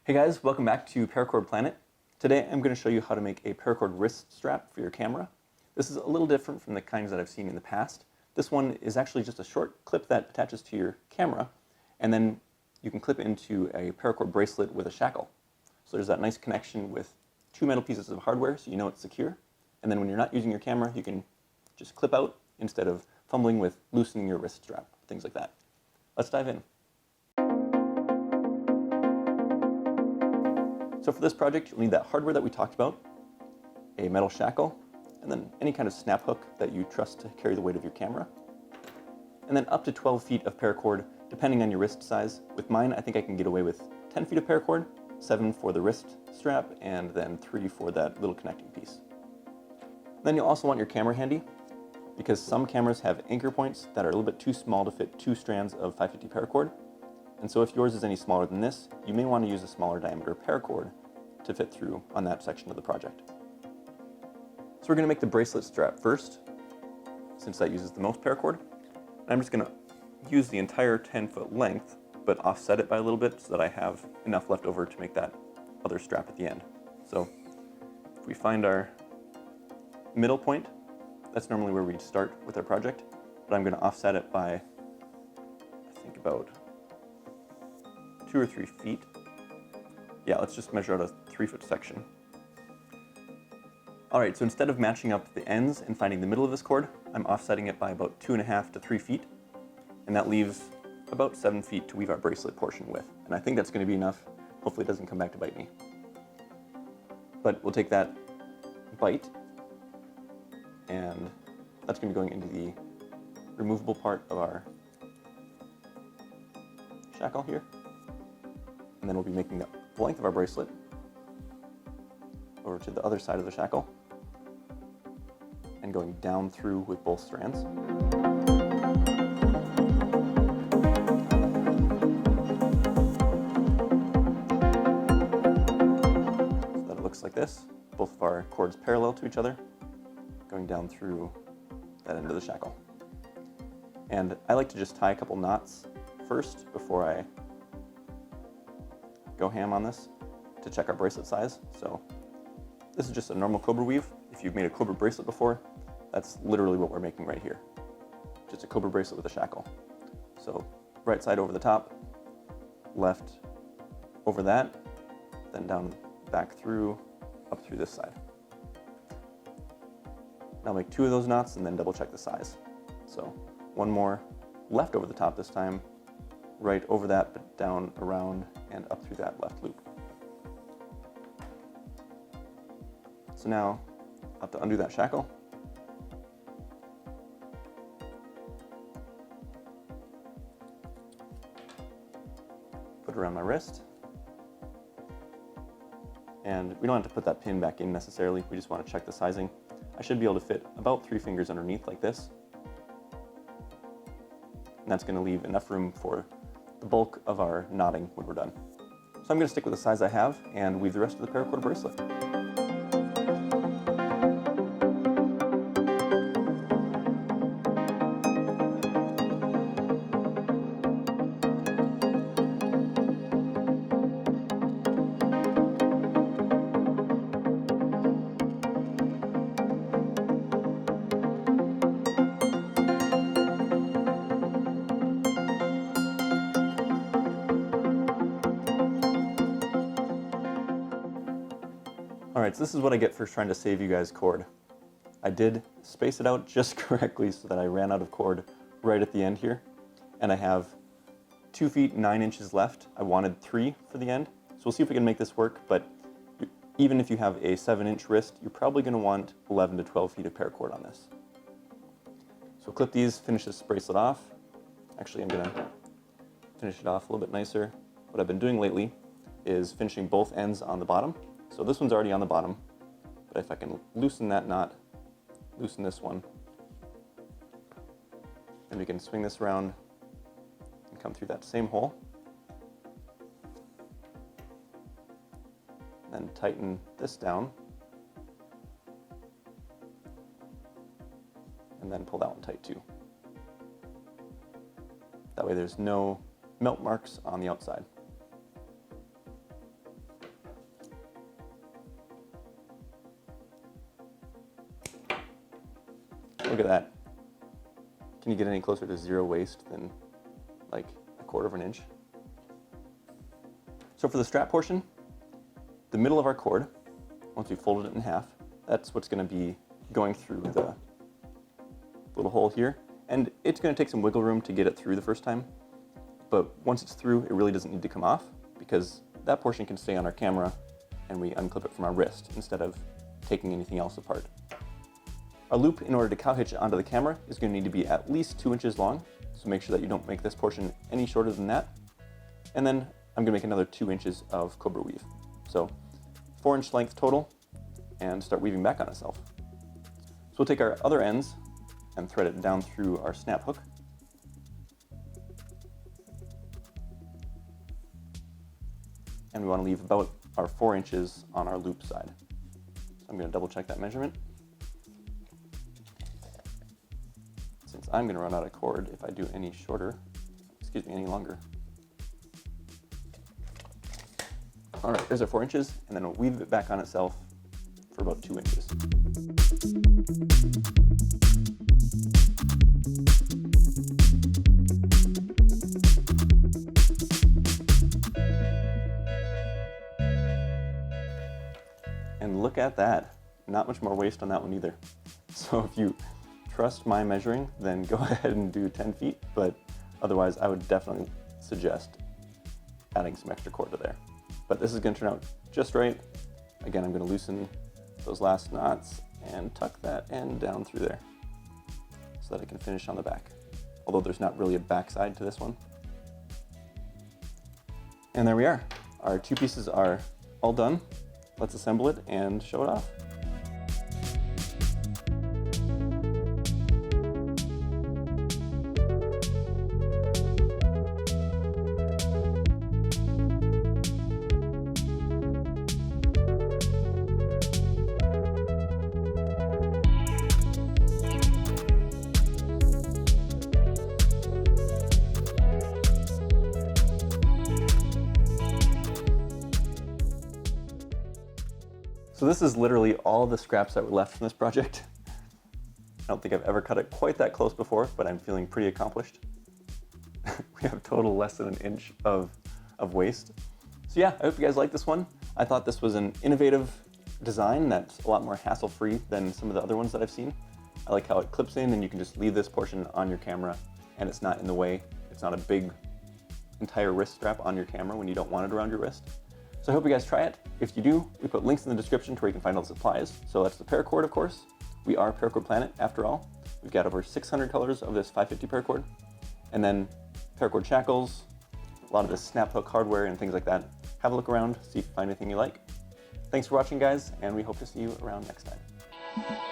Hey guys, welcome back to Paracord Planet. Today I'm going to show you how to make a paracord wrist strap for your camera. This is a little different from the kinds that I've seen in the past. This one is actually just a short clip that attaches to your camera, and then you can clip into a paracord bracelet with a shackle. So there's that nice connection with two metal pieces of hardware so you know it's secure, and then when you're not using your camera you can just clip out instead of fumbling with loosening your wrist strap, things like that. Let's dive in. So for this project, you'll need that hardware that we talked about, a metal shackle, and then any kind of snap hook that you trust to carry the weight of your camera, and then up to 12 feet of paracord, depending on your wrist size. With mine, I think I can get away with 10 feet of paracord, 7 for the wrist strap, and then 3 for that little connecting piece. Then you'll also want your camera handy, because some cameras have anchor points that are a little bit too small to fit 2 strands of 550 paracord. And so if yours is any smaller than this, you may want to use a smaller diameter paracord to fit through on that section of the project. So we're going to make the bracelet strap first, since that uses the most paracord. And I'm just going to use the entire 10-foot length, but offset it by a little bit so that I have enough left over to make that other strap at the end. So if we find our middle point, that's normally where we'd start with our project, but I'm going to offset it by, I think, about 2 or 3 feet. Yeah, let's just measure out a 3-foot section. Alright, so instead of matching up the ends and finding the middle of this cord, I'm offsetting it by about 2.5 to 3 feet, and that leaves about 7 feet to weave our bracelet portion with. And I think that's going to be enough. Hopefully it doesn't come back to bite me. But we'll take that bite, and that's going to be going into the removable part of our shackle here. And then we'll be making the length of our bracelet over to the other side of the shackle and going down through with both strands. So that it looks like this. Both of our cords parallel to each other, going down through that end of the shackle. And I like to just tie a couple knots first before I go ham on this to check our bracelet size. So this is just a normal cobra weave. If you've made a cobra bracelet before, that's literally what we're making right here. Just a cobra bracelet with a shackle. So right side over the top, left over that, then down back through, up through this side. Now make 2 of those knots and then double check the size. So one more left over the top this time, right over that, but down, around, and up through that left loop. So now I'll have to undo that shackle. Put it around my wrist. And we don't have to put that pin back in necessarily, we just want to check the sizing. I should be able to fit about 3 fingers underneath like this. And that's going to leave enough room for the bulk of our knotting when we're done. So I'm going to stick with the size I have and weave the rest of the paracord bracelet. Alright, so this is what I get for trying to save you guys cord. I did space it out just correctly so that I ran out of cord right at the end here. And I have 2 feet 9 inches left. I wanted 3 for the end. So we'll see if we can make this work, but even if you have a 7-inch wrist, you're probably going to want 11 to 12 feet of paracord on this. So clip these, finish this bracelet off. Actually, I'm going to finish it off a little bit nicer. What I've been doing lately is finishing both ends on the bottom. So this one's already on the bottom, but if I can loosen that knot, loosen this one, and we can swing this around and come through that same hole. Then tighten this down, and then pull that one tight too. That way there's no melt marks on the outside. Look at that. Can you get any closer to zero waste than like 1/4 of an inch? So for the strap portion, the middle of our cord, once we folded it in half, that's what's going to be going through the little hole here. And it's going to take some wiggle room to get it through the first time. But once it's through, it really doesn't need to come off because that portion can stay on our camera and we unclip it from our wrist instead of taking anything else apart. Our loop, in order to cow hitch it onto the camera, is going to need to be at least 2 inches long. So make sure that you don't make this portion any shorter than that. And then I'm going to make another 2 inches of cobra weave. So 4-inch length total, and start weaving back on itself. So we'll take our other ends and thread it down through our snap hook. And we want to leave about our 4 inches on our loop side. So I'm going to double check that measurement. Since I'm going to run out of cord if I do any any longer. All right, there's our 4 inches, and then we'll weave it back on itself for about 2 inches. And look at that. Not much more waste on that one either. So if you trust my measuring, then go ahead and do 10 feet, but otherwise I would definitely suggest adding some extra cord to there. But this is going to turn out just right. Again, I'm going to loosen those last knots and tuck that end down through there so that I can finish on the back. Although there's not really a back side to this one. And there we are. Our 2 pieces are all done. Let's assemble it and show it off. So this is literally all the scraps that were left from this project. I don't think I've ever cut it quite that close before, but I'm feeling pretty accomplished. We have total less than an inch of waste. So yeah, I hope you guys like this one. I thought this was an innovative design that's a lot more hassle-free than some of the other ones that I've seen. I like how it clips in and you can just leave this portion on your camera and it's not in the way. It's not a big entire wrist strap on your camera when you don't want it around your wrist. So I hope you guys try it. If you do, we put links in the description to where you can find all the supplies. So that's the Paracord, of course. We are Paracord Planet, after all. We've got over 600 colors of this 550 Paracord. And then Paracord shackles, a lot of this snap hook hardware and things like that. Have a look around, see if you find anything you like. Thanks for watching, guys, and we hope to see you around next time.